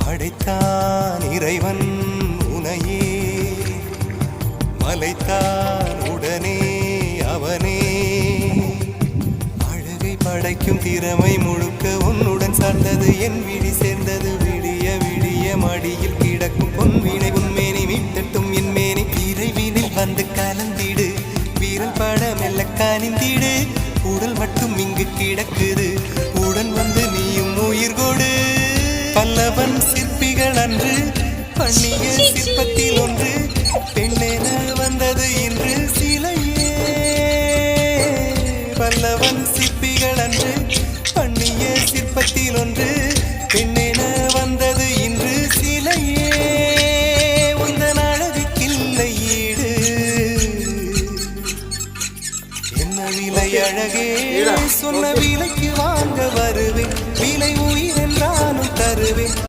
படைத்தான் இறைவன் உனையே மலைத்தான் உடனே அவனே அழகை படைக்கும் திறமை முழுக்க உன்னுடன் சார்ந்தது என் விழி சேர்ந்தது விடிய விடிய மடியில் கிடக்கும் பொன்வினை உன்மேனி மீட்டட்டும் என் மேனி இறைவினில் வந்து கலந்திடு வீரல் பட மெல்ல காணிந்திடு உடல் மட்டும் இங்கு கிடக்குது உடன் வந்து நீயும் உயிர் கொடு பல்லவன் சிற்பிகள் அன்று பண்ணிய சிற்பத்தில் ஒன்று பெண்ணென வந்தது இன்று சிலையே பல்லவன் சிற்பிகள் அன்று பண்ணிய சிற்பத்தில் ஒன்று பெண்ணென வந்தது இன்று சிலையே உந்தன் அழகுக்கில்லை ஈடு என்ன விலை அழகே சொன்ன விலைக்கு வாங்க